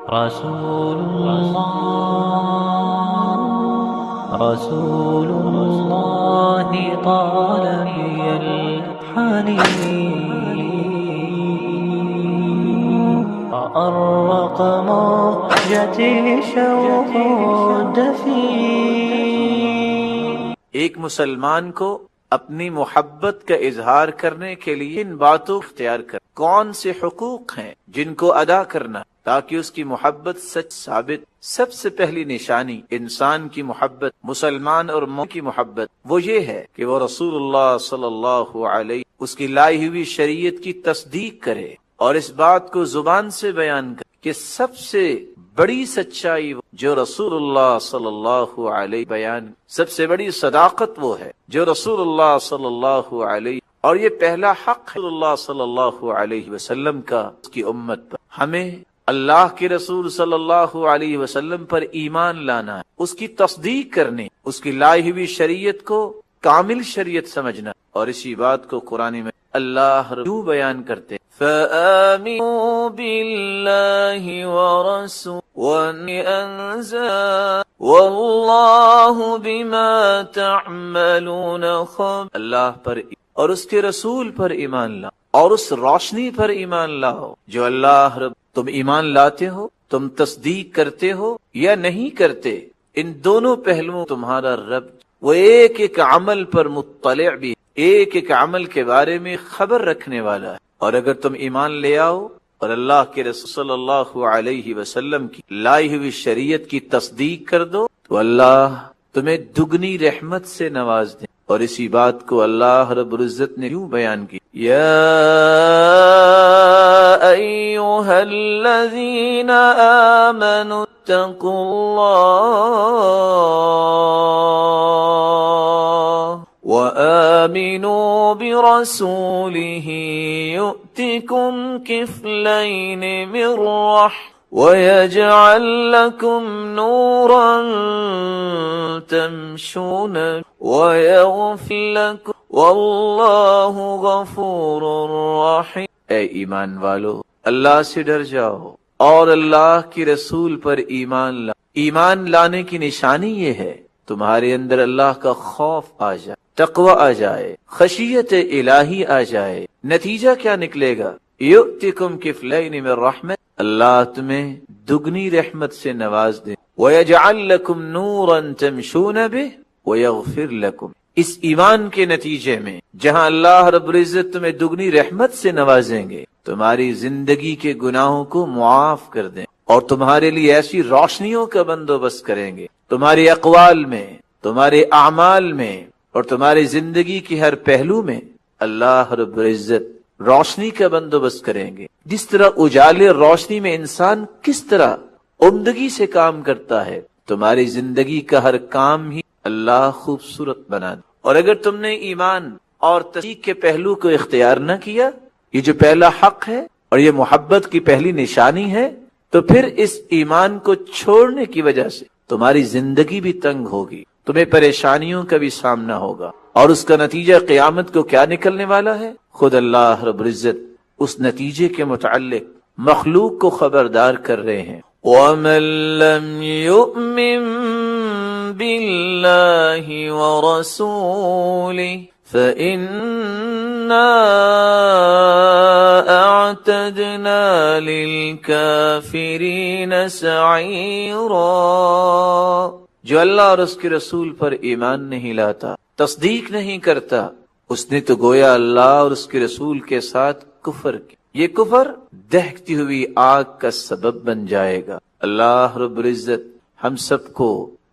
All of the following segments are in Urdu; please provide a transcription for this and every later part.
رسول رسول الله طال بي الحنين فأرق موجتي شوق دفين. ایک مسلمان کو اپنی محبت کا اظہار کرنے کے لیے ان باتوں اختیار کر کون سے حقوق ہیں جن کو ادا کرنا تاکہ اس کی محبت سچ ثابت. سب سے پہلی نشانی انسان کی محبت، مسلمان اور مومن کی محبت، وہ یہ ہے کہ وہ رسول اللہ صلی اللہ علیہ اس کی لائی ہوئی شریعت کی تصدیق کرے اور اس بات کو زبان سے بیان کرے کہ سب سے بڑی سچائی جو رسول اللہ صلی اللہ علیہ بیان، سب سے بڑی صداقت وہ ہے جو رسول اللہ صلی اللہ علیہ، اور یہ پہلا حق ہے رسول اللہ صلی اللہ علیہ وسلم کا اس کی امت پر. ہمیں اللہ کے رسول صلی اللہ علیہ وسلم پر ایمان لانا ہے، اس کی تصدیق کرنی، اس کی لائی ہوئی شریعت کو کامل شریعت سمجھنا. اور اسی بات کو قرآن میں اللہ یوں بیان کرتے فَآمِنُوا بِاللَّهِ وَرَسُولِهِ وَأَنزَلَ وَاللَّهُ بِمَا تَعْمَلُونَ خَبِيرٌ. اللہ پر اور اس کے رسول پر ایمان لاؤ اور اس روشنی پر ایمان لاؤ جو اللہ رب. تم ایمان لاتے ہو، تم تصدیق کرتے ہو یا نہیں کرتے، ان دونوں پہلوؤں تمہارا رب وہ ایک ایک عمل پر مطلع بھی، ایک ایک عمل کے بارے میں خبر رکھنے والا ہے. اور اگر تم ایمان لے آؤ اور اللہ کے رسول صلی اللہ علیہ وسلم کی لائی ہوئی شریعت کی تصدیق کر دو تو اللہ تمہیں دگنی رحمت سے نواز دے. اور اسی بات کو اللہ رب العزت نے یوں بیان کی یا ایھا الذین آمنوا اتقوا اللہ وآمنوا برسوله يؤتكم كفلين من رحمته وَيَجْعَلْ لَكُمْ نُورًا تَمْشُونَ وَيَغْفِرْ لَكُمْ وَاللَّهُ غَفُورٌ رَحِيمٌ. اے ایمان والو، اللہ سے ڈر جاؤ اور اللہ کے رسول پر ایمان لاؤ. ایمان لانے کی نشانی یہ ہے تمہارے اندر اللہ کا خوف آ جائے، تقوی آ جائے، خشیت الہی آ جائے. نتیجہ کیا نکلے گا؟ یؤتکم کفلین من رحمت، اللہ تمہیں دگنی رحمت سے نواز دے. وَيَجْعَلْ لَكُمْ نُورًا تَمْشُونَ بِهِ وَيَغْفِرْ لَكُمْ. اس ایمان کے نتیجے میں جہاں اللہ رب العزت تمہیں دگنی رحمت سے نوازیں گے، تمہاری زندگی کے گناہوں کو معاف کر دیں اور تمہارے لیے ایسی روشنیوں کا بندوبست کریں گے تمہارے اقوال میں، تمہارے اعمال میں اور تمہاری زندگی کے ہر پہلو میں. اللہ رب العزت روشنی کا بندوبست کریں گے. جس طرح اجالے روشنی میں انسان کس طرح عمدگی سے کام کرتا ہے، تمہاری زندگی کا ہر کام ہی اللہ خوبصورت بنا دے. اور اگر تم نے ایمان اور تصدیق کے پہلو کو اختیار نہ کیا، یہ جو پہلا حق ہے اور یہ محبت کی پہلی نشانی ہے، تو پھر اس ایمان کو چھوڑنے کی وجہ سے تمہاری زندگی بھی تنگ ہوگی، تمہیں پریشانیوں کا بھی سامنا ہوگا. اور اس کا نتیجہ قیامت کو کیا نکلنے والا ہے؟ خود اللہ رب العزت اس نتیجے کے متعلق مخلوق کو خبردار کر رہے ہیں. وَمَن لَّمْ يُؤْمِن بِاللَّهِ وَرَسُولِهِ فَإِنَّا أَعْتَدْنَا لِلْكَافِرِينَ سَعِيرًا. جو اللہ اور اس کے رسول پر ایمان نہیں لاتا، تصدیق نہیں کرتا، اس نے تو گویا اللہ اور اس کے رسول کے ساتھ کفر کیا. یہ کفر دہکتی ہوئی آگ کا سبب بن جائے گا. اللہ رب العزت ہم سب کو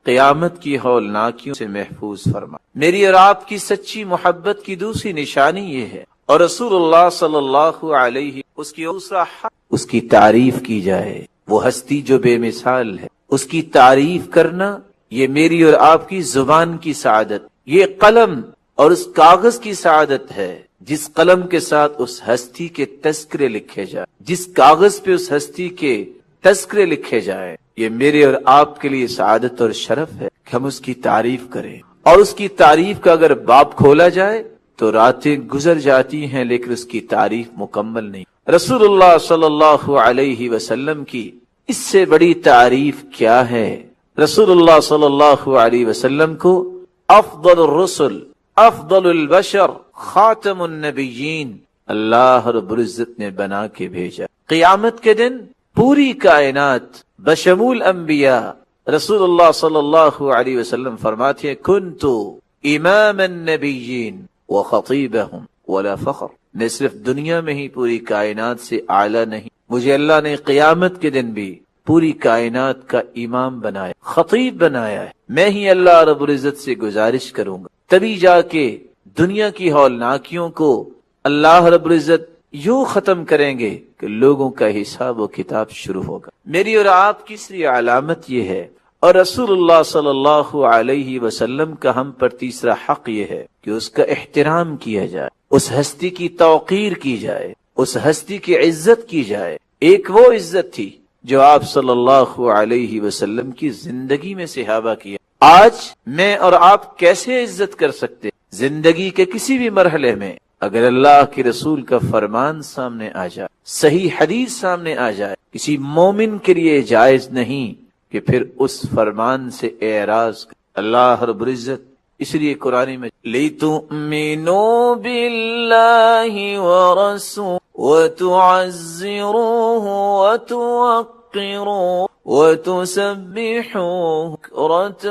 قیامت کی ہولناکیوں سے محفوظ فرما. میری اور آپ کی سچی محبت کی دوسری نشانی یہ ہے، اور رسول اللہ صلی اللہ علیہ اس کی دوسرا حق، اس کی تعریف کی جائے. وہ ہستی جو بے مثال ہے، اس کی تعریف کرنا یہ میری اور آپ کی زبان کی سعادت، یہ قلم اور اس کاغذ کی سعادت ہے جس قلم کے ساتھ اس ہستی کے تذکرے لکھے جائیں، جس کاغذ پہ اس ہستی کے تذکرے لکھے جائیں. یہ میرے اور آپ کے لیے سعادت اور شرف ہے کہ ہم اس کی تعریف کریں. اور اس کی تعریف کا اگر باب کھولا جائے تو راتیں گزر جاتی ہیں لیکن اس کی تعریف مکمل نہیں. رسول اللہ صلی اللہ علیہ وسلم کی اس سے بڑی تعریف کیا ہے؟ رسول اللہ صلی اللہ علیہ وسلم کو افضل الرسل، افضل البشر، خاتم النبیین اللہ رب العزت نے بنا کے بھیجا۔ قیامت کے دن پوری کائنات بشمول انبیاء، رسول اللہ صلی اللہ علیہ وسلم فرماتے ہیں کنت امام النبیین وخطیبہم ولا فخر، میں صرف دنیا میں ہی پوری کائنات سے اعلیٰ نہیں، مجھے اللہ نے قیامت کے دن بھی پوری کائنات کا امام بنایا، خطیب بنایا ہے۔ میں ہی اللہ رب العزت سے گزارش کروں گا، تبھی جا کے دنیا کی ہولناکیوں کو اللہ رب العزت یوں ختم کریں گے کہ لوگوں کا حساب و کتاب شروع ہوگا۔ میری اور آپ کی تیسری علامت یہ ہے، اور رسول اللہ صلی اللہ علیہ وسلم کا ہم پر تیسرا حق یہ ہے کہ اس کا احترام کیا جائے، اس ہستی کی توقیر کی جائے، اس ہستی کی عزت کی جائے۔ ایک وہ عزت تھی جو آپ صلی اللہ علیہ وسلم کی زندگی میں صحابہ کی۔ آج میں اور آپ کیسے عزت کر سکتے؟ زندگی کے کسی بھی مرحلے میں اگر اللہ کے رسول کا فرمان سامنے آ جائے، صحیح حدیث سامنے آ جائے، کسی مومن کے لیے جائز نہیں کہ پھر اس فرمان سے اعراض کرے۔ اللہ رب العزت اس لیے قرآن میں لِتُؤْمِنُوا بِاللَّهِ وَرَسُولِهِ وَتُعَزِّرُوهُ وَتُوَقِّرُوهُ وَتُسَبِّحُوهُ بُكْرَةً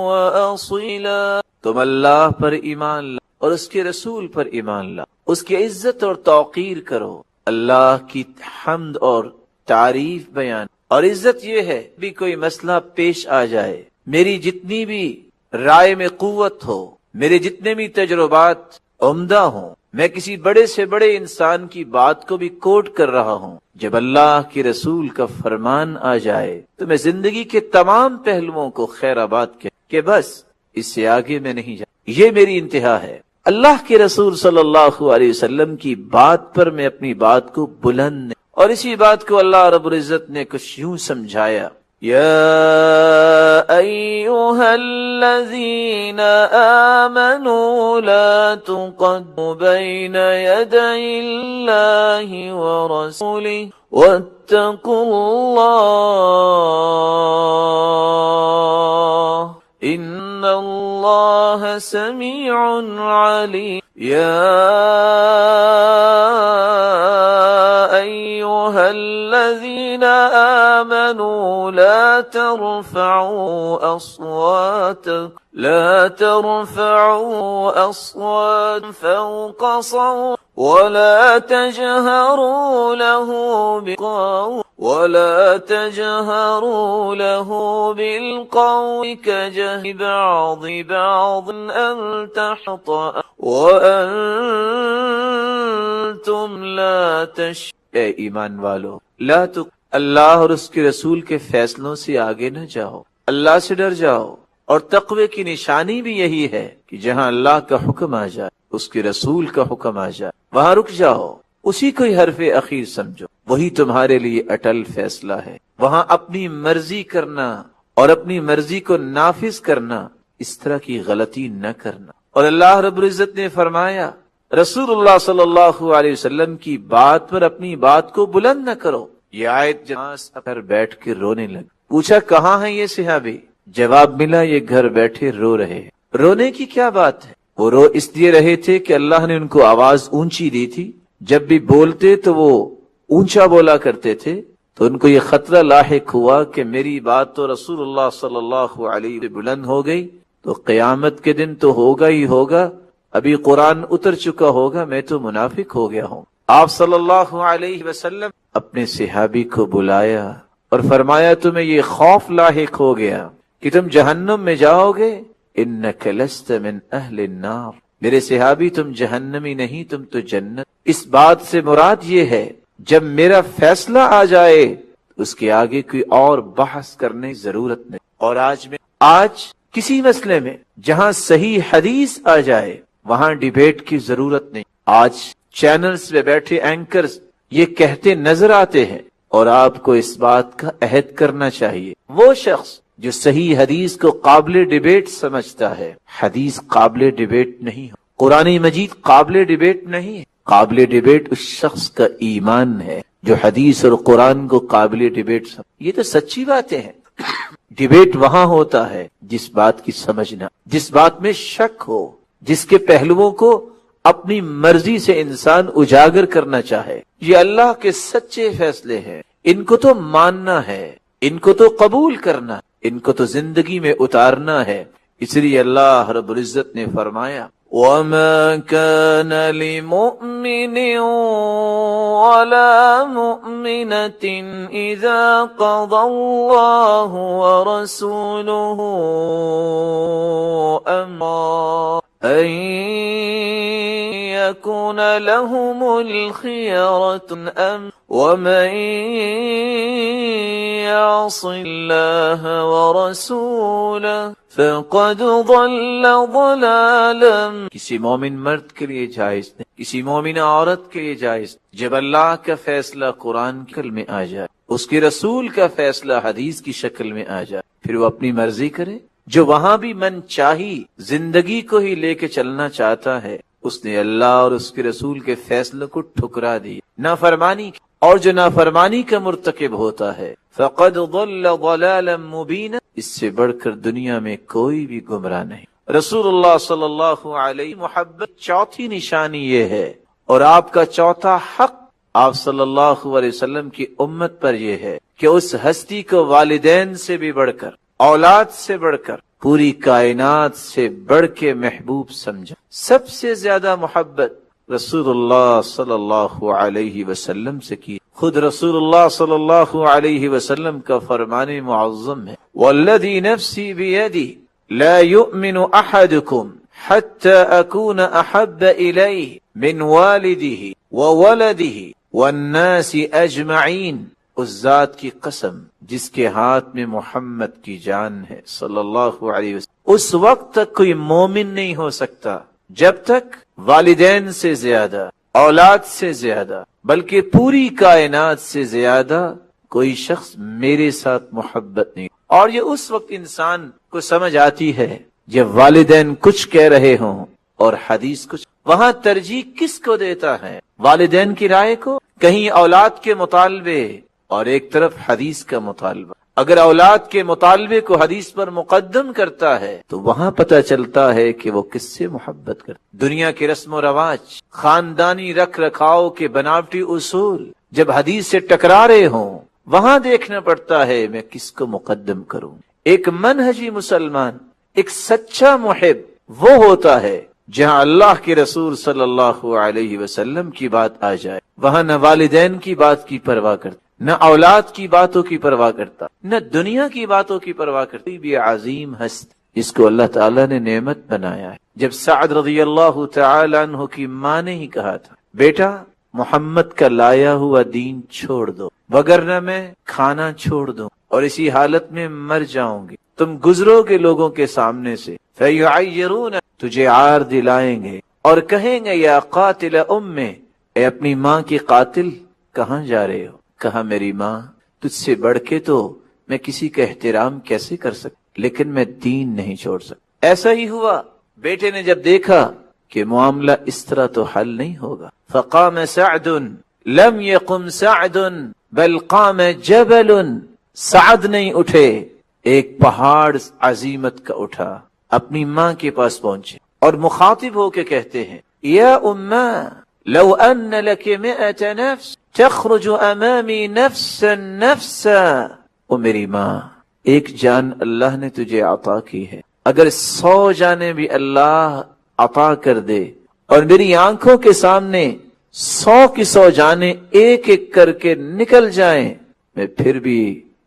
وَأَصِيلًا۔ تم اللہ پر ایمان لا اور اس کے رسول پر ایمان لا، اس کی عزت اور توقیر کرو، اللہ کی حمد اور تعریف بیان۔ اور عزت یہ ہے بھی کوئی مسئلہ پیش آ جائے، میری جتنی بھی رائے میں قوت ہو، میرے جتنے بھی تجربات عمدہ ہوں، میں کسی بڑے سے بڑے انسان کی بات کو بھی کوٹ کر رہا ہوں، جب اللہ کے رسول کا فرمان آ جائے تو میں زندگی کے تمام پہلوؤں کو خیر آباد کہ بس اس سے آگے میں نہیں جا، یہ میری انتہا ہے۔ اللہ کے رسول صلی اللہ علیہ وسلم کی بات پر میں اپنی بات کو بلند نہیں، اور اسی بات کو اللہ رب العزت نے کچھ یوں سمجھایا، یا ایھا الذین آمنوا لا تقدموا بین یدی اللہ ورسولہ واتقوا اللہ ان اللہ سمیع علیم۔ یا ایھا الذین آمنوا لا ترفعوا أصواتكم فوق صوت ولا تجهروا له بالقول كجهر بعض أن تحبط وأنتم لا تشعرون۔ اے ایمان والو، اللہ اور اس کے رسول کے فیصلوں سے آگے نہ جاؤ، اللہ سے ڈر جاؤ۔ اور تقوی کی نشانی بھی یہی ہے کہ جہاں اللہ کا حکم آ جائے، اس کے رسول کا حکم آ جائے، وہاں رک جاؤ، اسی کو ہی حرف اخیر سمجھو، وہی تمہارے لیے اٹل فیصلہ ہے۔ وہاں اپنی مرضی کرنا اور اپنی مرضی کو نافذ کرنا، اس طرح کی غلطی نہ کرنا۔ اور اللہ رب العزت نے فرمایا رسول اللہ صلی اللہ علیہ وسلم کی بات پر اپنی بات کو بلند نہ کرو۔ یہ آیت جماعت پر بیٹھ کے رونے لگے، پوچھا کہاں ہیں یہ صحابی؟ جواب ملا یہ گھر بیٹھے رو رہے ہیں۔ رونے کی کیا بات ہے؟ وہ رو اس لیے رہے تھے کہ اللہ نے ان کو آواز اونچی دی تھی، جب بھی بولتے تو وہ اونچا بولا کرتے تھے، تو ان کو یہ خطرہ لاحق ہوا کہ میری بات تو رسول اللہ صلی اللہ علیہ وسلم بلند ہو گئی تو قیامت کے دن تو ہوگا ہی ہوگا، ابھی قرآن اتر چکا ہوگا، میں تو منافق ہو گیا ہوں۔ آپ صلی اللہ علیہ وسلم اپنے صحابی کو بلایا اور فرمایا تمہیں یہ خوف لاحق ہو گیا کہ تم جہنم میں جاؤ گے، انک لست من اہل النار، میرے صحابی تم جہنمی نہیں، تم تو جنت۔ اس بات سے مراد یہ ہے جب میرا فیصلہ آ جائے اس کے آگے کوئی اور بحث کرنے کی ضرورت نہیں۔ اور آج کسی مسئلے میں جہاں صحیح حدیث آ جائے وہاں ڈیبیٹ کی ضرورت نہیں۔ آج چینلز پہ بیٹھے اینکرز یہ کہتے نظر آتے ہیں، اور آپ کو اس بات کا عہد کرنا چاہیے، وہ شخص جو صحیح حدیث کو قابل ڈیبیٹ سمجھتا ہے، حدیث قابل ڈیبیٹ نہیں ہو، قرآن مجید قابل ڈیبیٹ نہیں ہے۔ قابل ڈیبیٹ اس شخص کا ایمان ہے جو حدیث اور قرآن کو قابل ڈیبیٹ یہ تو سچی باتیں ہیں۔ ڈیبیٹ وہاں ہوتا ہے جس بات کی سمجھنا، جس بات میں شک ہو، جس کے پہلوؤں کو اپنی مرضی سے انسان اجاگر کرنا چاہے۔ یہ اللہ کے سچے فیصلے ہیں، ان کو تو ماننا ہے، ان کو تو قبول کرنا، ان کو تو زندگی میں اتارنا ہے۔ اس لیے اللہ رب العزت نے فرمایا وَمَا كَانَ لِمُؤْمِنٍ وَلَا مُؤْمِنَةٍ إِذَا قَضَى اللَّهُ وَرَسُولُهُ أَمْرًا أَن يَكُونَ لَهُمُ الْخِيَرَةُ مِنْ أَمْرِهِمْ وَمَن يَعْصِ اللَّهَ وَرَسُولَهُ فَقَدْ ضَلَّ ضَلَالًا۔ کسی مومن مرد کے لیے جائز نہیں، کسی مومن عورت کے لیے جائز نہیں۔ جب اللہ کا فیصلہ قرآن کی شکل میں آ جائے، اس کے رسول کا فیصلہ حدیث کی شکل میں آ جائے، پھر وہ اپنی مرضی کرے۔ جو وہاں بھی من چاہی زندگی کو ہی لے کے چلنا چاہتا ہے، اس نے اللہ اور اس کے رسول کے فیصلے کو ٹھکرا دی، نافرمانی کی۔ اور جو نافرمانی کا مرتکب ہوتا ہے فقد ضل ضلالا مبینا، اس سے بڑھ کر دنیا میں کوئی بھی گمراہ نہیں۔ رسول اللہ صلی اللہ علیہ محبت چوتھی نشانی یہ ہے، اور آپ کا چوتھا حق آپ صلی اللہ علیہ وسلم کی امت پر یہ ہے کہ اس ہستی کو والدین سے بھی بڑھ کر، اولاد سے بڑھ کر، پوری کائنات سے بڑھ کے محبوب سمجھا۔ سب سے زیادہ محبت رسول اللہ صلی اللہ علیہ وسلم سے کی۔ خود رسول اللہ صلی اللہ علیہ وسلم کا فرمان معظم ہے والذی نفسی بیدی لا یؤمن احدکم حتی اکون احب الیہ من والدہ وولدہ والناس اجمعین۔ اس ذات کی قسم جس کے ہاتھ میں محمد کی جان ہے صلی اللہ علیہ وسلم، اس وقت تک کوئی مومن نہیں ہو سکتا جب تک والدین سے زیادہ، اولاد سے زیادہ، بلکہ پوری کائنات سے زیادہ کوئی شخص میرے ساتھ محبت نہیں۔ اور یہ اس وقت انسان کو سمجھ آتی ہے جب والدین کچھ کہہ رہے ہوں اور حدیث کچھ۔ وہاں ترجیح کس کو دیتا ہے؟ والدین کی رائے کو؟ کہیں اولاد کے مطالبے اور ایک طرف حدیث کا مطالبہ۔ اگر اولاد کے مطالبے کو حدیث پر مقدم کرتا ہے تو وہاں پتہ چلتا ہے کہ وہ کس سے محبت کرتا۔ دنیا کے رسم و رواج، خاندانی رکھ رکھاؤ کے بناوٹی اصول جب حدیث سے ٹکرا رہے ہوں، وہاں دیکھنا پڑتا ہے میں کس کو مقدم کروں۔ ایک منہجی مسلمان، ایک سچا محب وہ ہوتا ہے جہاں اللہ کے رسول صلی اللہ علیہ وسلم کی بات آ جائے، وہاں نہ والدین کی بات کی پرواہ کرتا، نہ اولاد کی باتوں کی پرواہ کرتا، نہ دنیا کی باتوں کی پرواہ کرتی۔ بھی عظیم ہست جس کو اللہ تعالیٰ نے نعمت بنایا ہے۔ جب سعد رضی اللہ تعالی عنہ کی ماں نے ہی کہا تھا بیٹا محمد کا لایا ہوا دین چھوڑ دو، وگرنہ میں کھانا چھوڑ دوں اور اسی حالت میں مر جاؤں گی، تم گزرو گے لوگوں کے سامنے سے، فَيُعَيِّرُونَ تجھے عار دلائیں گے اور کہیں گے یا قاتل اے اپنی ماں کی قاتل کہاں جا رہے ہو؟ کہا میری ماں تجھ سے بڑھ کے تو میں کسی کا احترام کیسے کر سکتا، لیکن میں دین نہیں چھوڑ سکتا۔ ایسا ہی ہوا، بیٹے نے جب دیکھا کہ معاملہ اس طرح تو حل نہیں ہوگا، فقام سعد لم يقم سعد بل قام جبل، سعد نہیں اٹھے، ایک پہاڑ عظیمت کا اٹھا، اپنی ماں کے پاس پہنچے اور مخاطب ہو کے کہتے ہیں یا اماں لو ان لك 100 نفس تخرج امامی نفسا نفسا، او میری ماں ایک جان اللہ نے تجھے عطا کی ہے، اگر 100 جانیں بھی اللہ عطا کر دے اور میری آنکھوں کے سامنے 100 کی 100 جانیں ایک ایک کر کے نکل جائیں، میں پھر بھی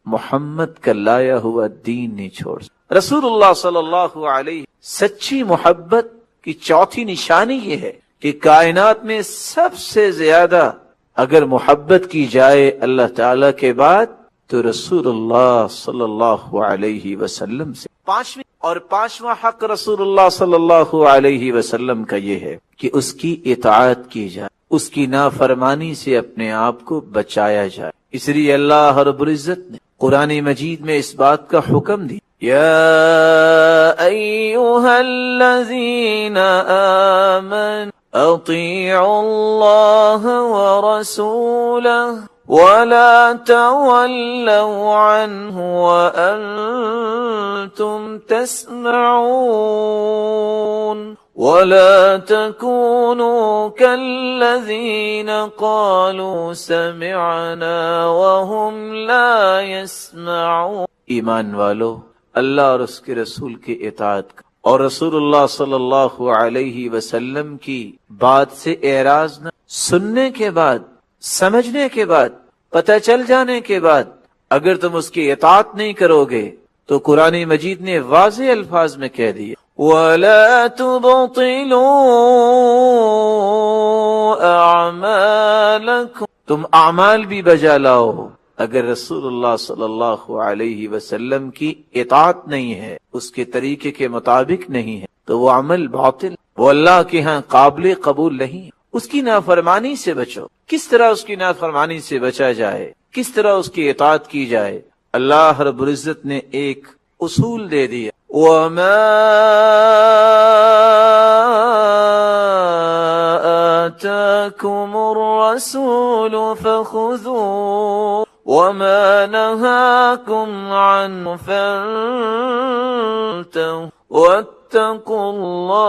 محمد کا لایا ہوا دین نہیں چھوڑ سکتا۔ رسول اللہ صلی اللہ علیہ سچی محبت کی چوتھی نشانی یہ ہے کہ کائنات میں سب سے زیادہ اگر محبت کی جائے اللہ تعالی کے بعد تو رسول اللہ صلی اللہ علیہ وسلم سے۔ پانچواں حق رسول اللہ صلی اللہ علیہ وسلم کا یہ ہے کہ اس کی اطاعت کی جائے، اس کی نافرمانی سے اپنے آپ کو بچایا جائے۔ اس لیے اللہ رب العزت نے قرآن مجید میں اس بات کا حکم دی یا ایھا الذین آمنوا اطیعوا اللہ ورسولہ ولا تولوا عنہ وانتم تسمعون ولا تكونوا كالذين قالوا سمعنا وهم لا يسمعون۔ ایمان والو، اللہ اور اس کے رسول کی اطاعت کرو اور رسول اللہ صلی اللہ علیہ وسلم کی بات سے اعراض نہ۔ سننے کے بعد، سمجھنے کے بعد، پتہ چل جانے کے بعد اگر تم اس کی اطاعت نہیں کرو گے تو قرآن مجید نے واضح الفاظ میں کہہ دیا وَلَا تُبْطِلُوا أَعْمَالَكُمْ، تم اعمال بھی بجا لاؤ۔ اگر رسول اللہ صلی اللہ علیہ وسلم کی اطاعت نہیں ہے، اس کے طریقے کے مطابق نہیں ہے، تو وہ عمل باطل، وہ اللہ کے ہاں قابل قبول نہیں۔ اس کی نافرمانی سے بچو۔ کس طرح اس کی نافرمانی سے بچا جائے، کس طرح اس کی اطاعت کی جائے؟ اللہ رب العزت نے ایک اصول دے دیا وَمَا آتَاكُمُ الرَّسُولُ فَخُذُوهُ وَمَا نَهَاكُمْ عَنْهُ فَانْتَهُوا وَاتَّقُوا اللَّهَ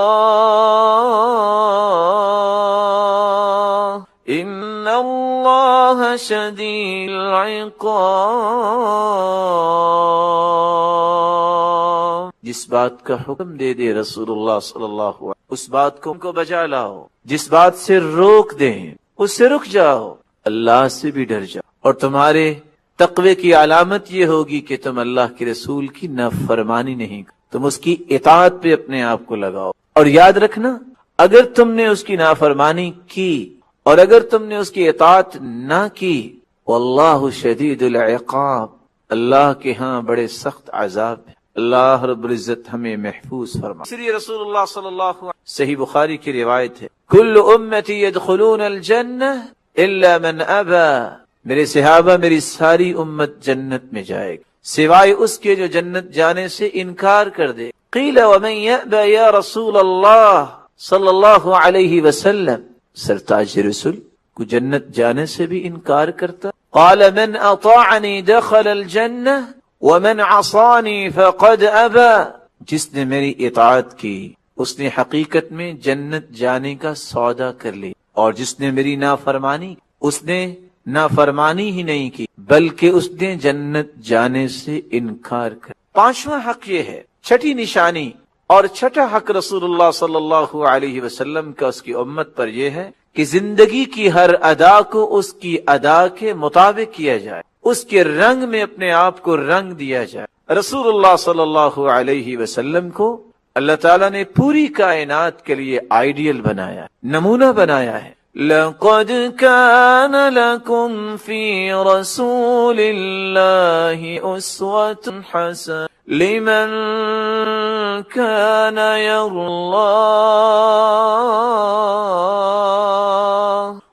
إِنَّ اللَّهَ شَدِيدُ الْعِقَابِ۔ جس بات کا حکم دے دے رسول اللہ صلی اللہ علیہ وسلم، اس بات کو بجا لاؤ۔ جس بات سے روک دیں، اس سے رک جاؤ۔ اللہ سے بھی ڈر جاؤ، اور تمہارے تقوی کی علامت یہ ہوگی کہ تم اللہ کے رسول کی نافرمانی نہیں کرو، تم اس کی اطاعت پہ اپنے آپ کو لگاؤ۔ اور یاد رکھنا، اگر تم نے اس کی نافرمانی کی اور اگر تم نے اس کی اطاعت نہ کی، واللہ شدید العقاب، اللہ کے ہاں بڑے سخت عذاب ہے۔ اللہ رب العزت ہمیں محفوظ فرما۔ اس لیے رسول اللہ صلی اللہ علیہ وسلم، صحیح بخاری کی روایت ہے، کل امتی يدخلون الجنہ الا من ابا، میرے صحابہ میری ساری امت جنت میں جائے گی سوائے اس کے جو جنت جانے سے انکار کر دے۔ قیل ومن یأبى یا رسول اللہ صلی اللہ علیہ وسلم، سرتاج رسول کو جنت جانے سے بھی انکار کرتا؟ قال من اطاعنی دخل الجنہ ومن عصانی فقد ابى، جس نے میری اطاعت کی اس نے حقیقت میں جنت جانے کا سودا کر لی، اور جس نے میری نافرمانی، اس نے نافرمانی ہی نہیں کی بلکہ اس نے جنت جانے سے انکار کر۔ پانچواں حق یہ ہے، چھٹی نشانی اور چھٹا حق رسول اللہ صلی اللہ علیہ وسلم کا اس کی امت پر یہ ہے کہ زندگی کی ہر ادا کو اس کی ادا کے مطابق کیا جائے، اس کے رنگ میں اپنے آپ کو رنگ دیا جائے۔ رسول اللہ صلی اللہ علیہ وسلم کو اللہ تعالیٰ نے پوری کائنات کے لیے آئیڈیل بنایا، نمونہ بنایا ہے۔ لَقَدْ كَانَ لَكُمْ فِي رَسُولِ اللَّهِ أُسْوَةٌ حَسَنَةٌ لِمَنْ كَانَ يَرْجُو اللَّهَ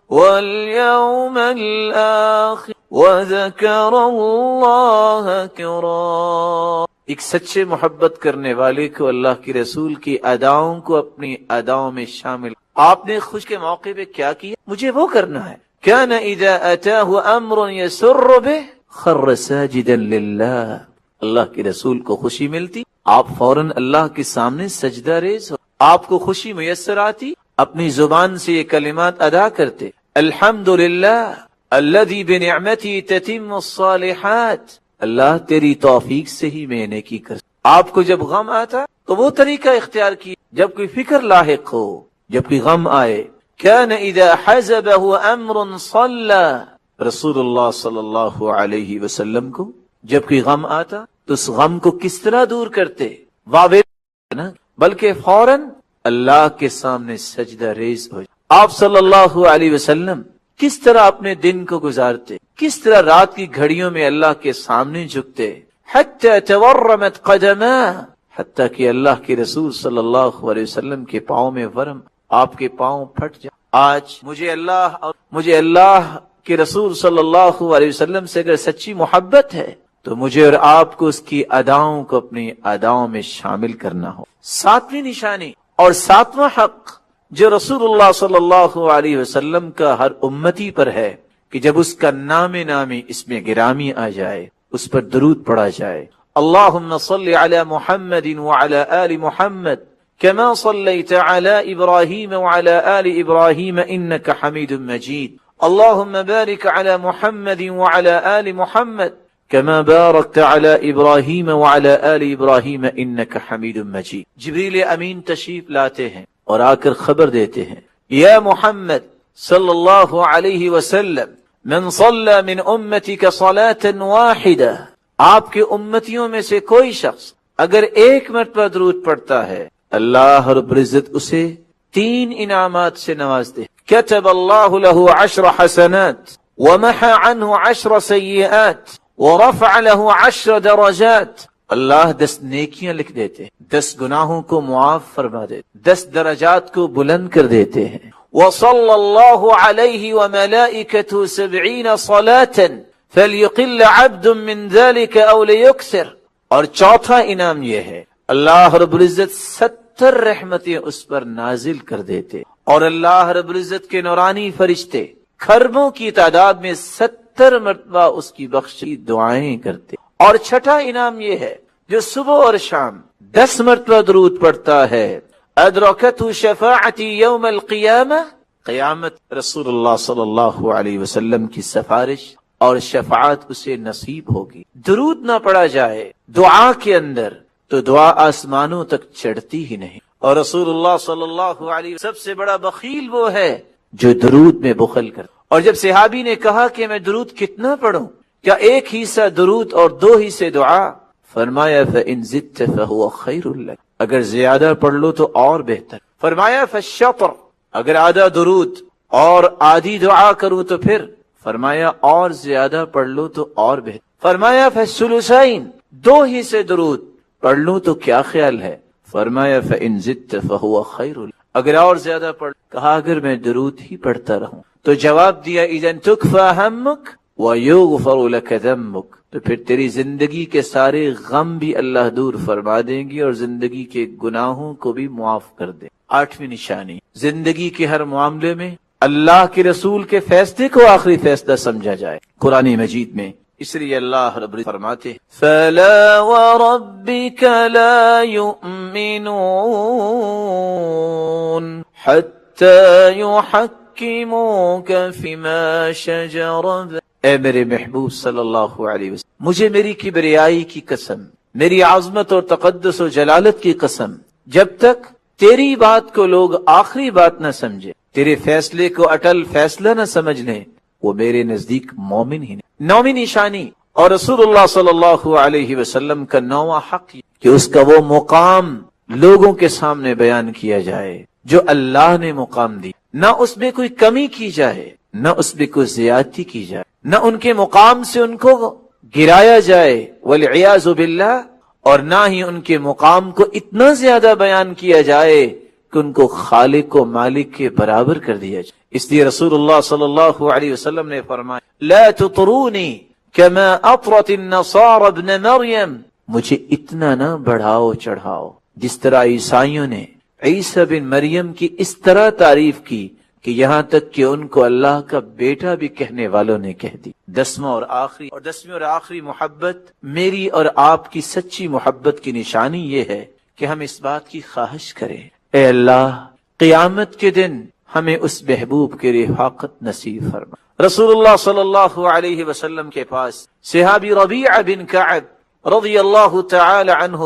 وَالْيَوْمَ الْآخِرَ وَذَكَرَ اللَّهَ كَثِيرًا۔ ایک سچے محبت کرنے والے کو اللہ کی رسول کی اداؤں کو اپنی اداؤں میں شامل۔ آپ نے خوش کے موقع پہ کیا کیا؟ مجھے وہ کرنا ہے۔ كان اذا اتاه امر يسر به خر ساجدا لله، اللہ کے رسول کو خوشی ملتی آپ فوراً اللہ کے سامنے سجدہ ریز ہو۔ آپ کو خوشی میسر آتی اپنی زبان سے یہ کلمات ادا کرتے، الحمدللہ الذی بنعمتی تتم الصالحات، اللہ تیری توفیق سے ہی میں نیکی کر۔ آپ کو جب غم آتا تو وہ طریقہ اختیار کیا، جب کوئی فکر لاحق ہو، جب کوئی غم آئے، كان اذا حزبه امر صلى، رسول اللہ صلی اللہ علیہ وسلم کو جب کوئی غم آتا تو اس غم کو کس طرح دور کرتے؟ بلکہ فوراً اللہ کے سامنے سجدہ ریز ہو جائے۔ آپ صلی اللہ علیہ وسلم کس طرح اپنے دن کو گزارتے، کس طرح رات کی گھڑیوں میں اللہ کے سامنے جھکتے، حتی تورمت قدماه، حتیٰ کہ اللہ کے رسول صلی اللہ علیہ وسلم کے پاؤں میں ورم، آپ کے پاؤں پھٹ جائے۔ آج مجھے اللہ کے رسول صلی اللہ علیہ وسلم سے اگر سچی محبت ہے تو مجھے اور آپ کو اس کی اداؤں کو اپنی اداؤں میں شامل کرنا ہو۔ ساتویں نشانی اور ساتواں حق جو رسول اللہ صلی اللہ علیہ وسلم کا ہر امتی پر ہے کہ جب اس کا نام نامی اس میں گرامی آ جائے اس پر درود پڑھا جائے. اللہم صلی علی محمد وعلی آل محمد كما صليت على إبراهيم وعلى آل إبراهيم إنك حميد مجيد. اللهم بارك على محمد وعلى آل محمد كما باركت على إبراهيم وعلى آل إبراهيم إنك حميد مجيد. جبریل امین تشریف لاتے ہیں اور آ کر خبر دیتے ہیں یا محمد صلی اللہ علیہ وسلم من صلى من امتك صلاة واحدة، آپ کے امتیوں میں سے کوئی شخص اگر ایک مرتبہ درود پڑھتا ہے اللہ رب العزت اسے 3 انعامات سے نواز دے. كتب اللہ له 10 حسنات ومحى عنه 10 سیئات ورفع له 10 درجات. اللہ 10 نیکیاں لکھ دیتے ہیں، 10 گناہوں کو معاف فرما دیتے، 10 درجات کو بلند کر دیتے ہیں. وصلى الله عليه وملائكته 70 صلاة فليقل عبد من ذلك او ليكثر. اور چوتھا انعام یہ ہے اللہ رب العزت 70 رحمتیں اس پر نازل کر دیتے اور اللہ رب العزت کے نورانی فرشتے خربوں کی تعداد میں 70 مرتبہ اس کی بخشی دعائیں کرتے. اور چھٹا انعام یہ ہے جو صبح اور شام 10 مرتبہ درود پڑھتا ہے ادرکتہ شفاعتی یوم القیامہ، قیامت رسول اللہ صلی اللہ علیہ وسلم کی سفارش اور شفاعت اسے نصیب ہوگی. درود نہ پڑھا جائے دعا کے اندر تو دعا آسمانوں تک چڑھتی ہی نہیں. اور رسول اللہ صلی اللہ علیہ وسلم سب سے بڑا بخیل وہ ہے جو درود میں بخل کرتا. اور جب صحابی نے کہا کہ میں درود کتنا پڑھوں، کیا 1 حصہ درود اور 2 حصے دعا؟ فرمایا فَإِن زِدْتَ فَهُوَ خَيْرٌ لَكَ، اگر زیادہ پڑھ لو تو اور بہتر. فرمایا فَالشَّطْرُ، اگر آدھا درود اور آدھی دعا کروں تو پھر؟ فرمایا اور زیادہ پڑھ لو تو اور بہتر. فرمایا فَالثُّلُثَيْن، 2 حصے درود پڑھ لوں تو کیا خیال ہے؟ فرمایا فَإِن زِدْتَ فَهُوَ خَيْرٌ لَكَ، اگر اور زیادہ پڑھ. کہا اگر میں درود ہی پڑھتا رہوں تو جواب دیا اِذًا تُكْفَى هَمُّكَ وَيُغْفَرُ لَكَ ذَنبُكَ، تو پھر تیری زندگی کے سارے غم بھی اللہ دور فرما دیں گے اور زندگی کے گناہوں کو بھی معاف کر دیں. 8ویں نشانی، زندگی کے ہر معاملے میں اللہ کے رسول کے فیصلے کو آخری فیصلہ سمجھا جائے. قرآن مجید میں اس لیے اللہ رب العزت فرماتے ہیں فَلَا وَرَبِّكَ لَا يُؤْمِنُونَ حَتَّى يُحَكِّمُوكَ فِيمَا شَجَرَ. اے میرے محبوب صلی اللہ علیہ وسلم، مجھے میری کبریائی کی قسم، میری عظمت اور تقدس و جلالت کی قسم، جب تک تیری بات کو لوگ آخری بات نہ سمجھے، تیرے فیصلے کو اٹل فیصلہ نہ سمجھ لیں، وہ میرے نزدیک مومن ہی نہیں. 9ویں نشانی اور رسول اللہ صلی اللہ علیہ وسلم کا 9واں حق کہ اس کا وہ مقام لوگوں کے سامنے بیان کیا جائے جو اللہ نے مقام دی. نہ اس میں کوئی کمی کی جائے، نہ اس میں کوئی زیادتی کی جائے، نہ ان کے مقام سے ان کو گرایا جائے والعیاذ باللہ، اور نہ ہی ان کے مقام کو اتنا زیادہ بیان کیا جائے کہ ان کو خالق و مالک کے برابر کر دیا جائے. اس لیے رسول اللہ صلی اللہ علیہ وسلم نے فرمایا لا تطرونی كما اطرت النصارى ابن مریم، مجھے اتنا نہ بڑھاؤ چڑھاؤ جس طرح عیسائیوں نے عیسیٰ بن مریم کی اس طرح تعریف کی کہ یہاں تک کہ ان کو اللہ کا بیٹا بھی کہنے والوں نے کہہ دی. 10واں اور آخری محبت میری اور آپ کی سچی محبت کی نشانی یہ ہے کہ ہم اس بات کی خواہش کریں اے اللہ قیامت کے دن ہمیں اس محبوب کی رفاقت نصیب فرما. رسول اللہ صلی اللہ علیہ وسلم کے پاس صحابی ربیعہ بن کعب رضی اللہ تعالی عنہ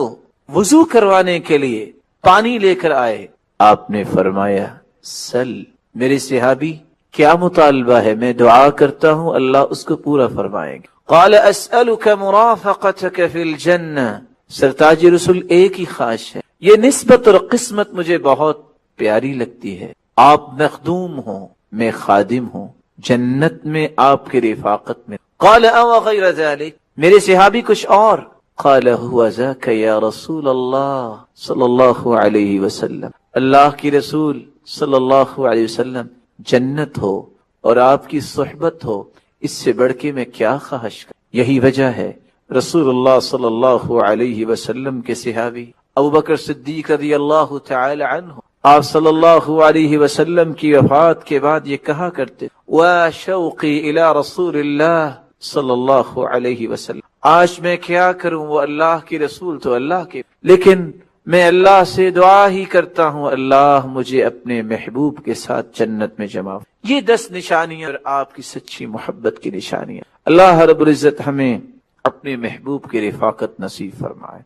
وضو کروانے کے لیے پانی لے کر آئے. آپ نے فرمایا سل، میرے صحابی کیا مطالبہ ہے؟ میں دعا کرتا ہوں اللہ اس کو پورا فرمائیں گے. قال اسألك مرافقتك في الجنة، سرتاج رسول ایک ہی خواہش ہے، یہ نسبت اور قسمت مجھے بہت پیاری لگتی ہے، آپ مخدوم ہوں میں خادم ہوں، جنت میں آپ کی رفاقت میں. قال او غیر ذلك، میرے صحابی کچھ اور؟ قال هو ذاك یا رسول اللہ صلی اللہ علیہ وسلم، اللہ کی رسول صلی اللہ علیہ وسلم جنت ہو اور آپ کی صحبت ہو، اس سے بڑھ کے میں کیا خواہش کروں. یہی وجہ ہے رسول اللہ صلی اللہ علیہ وسلم کے صحابی ابو بکر صدیق رضی اللہ تعالی عنہ آپ صلی اللہ علیہ وسلم کی وفات کے بعد یہ کہا کرتے وَشَوْقِي إِلَى رَسُولِ اللَّهِ صلی اللہ علیہ وسلم، آج میں کیا کروں، وہ اللہ کی رسول تو اللہ کے، لیکن میں اللہ سے دعا ہی کرتا ہوں اللہ مجھے اپنے محبوب کے ساتھ جنت میں جمع۔ یہ 10 نشانیاں آپ کی سچی محبت کی نشانیاں۔ اللہ رب العزت ہمیں اپنے محبوب کی رفاقت نصیب فرمائے۔